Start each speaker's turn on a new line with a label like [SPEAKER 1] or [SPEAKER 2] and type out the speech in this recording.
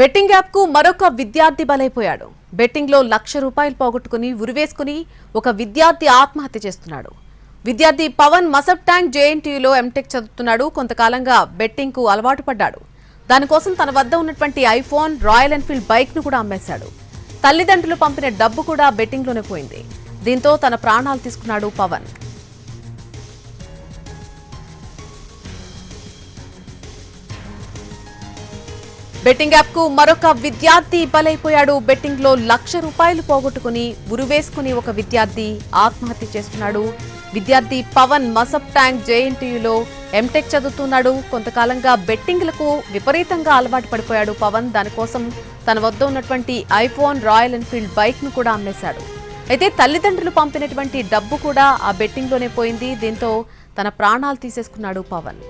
[SPEAKER 1] Betting app కు మరొక విద్యార్థి బలైపోయాడు. బెట్టింగ్ లో ₹1,00,000 పోగొట్టుకుని ఉరివేసుకుని ఒక విద్యార్థి ఆత్మహత్య చేసుకున్నాడు. విద్యార్థి పవన్ మసబ్ ట్యాంక్ జేఎన్టీయూలో ఎంటెక్ చదువుతున్నాడు. కొంతకాలంగా బెట్టింగ్ కు అలవాటు పడ్డాడు. దానికోసం తన వద్ద ఉన్నటువంటి ఐఫోన్, రాయల్ ఎన్ఫీల్డ్ బైక్ ను కూడా అమ్మేశాడు. తల్లిదండ్రులు పంపిన డబ్బు కూడా బెట్టింగ్ లోనే పోయింది. దీంతో తన ప్రాణాలు తీసుకున్నాడు పవన్. బెట్టింగ్ యాప్ కు మరొక విద్యార్థి బలైపోయాడు. బెట్టింగ్ లో ₹1,00,000 పోగొట్టుకుని ఉరివేసుకుని ఒక విద్యార్థి ఆత్మహత్య చేసుకున్నాడు. విద్యార్థి పవన్ మసబ్ ట్యాంక్ జేఎన్టీయూలో ఎంటెక్ చదువుతున్నాడు. కొంతకాలంగా బెట్టింగ్లకు విపరీతంగా అలవాటు పడిపోయాడు పవన్. దానికోసం తన వద్ద ఉన్నటువంటి ఐఫోన్, రాయల్ ఎన్ఫీల్డ్ బైక్ ను కూడా అమ్మేశాడు. అయితే తల్లిదండ్రులు పంపినటువంటి డబ్బు కూడా ఆ బెట్టింగ్ లోనే పోయింది. దీంతో తన ప్రాణాలు తీసేసుకున్నాడు పవన్.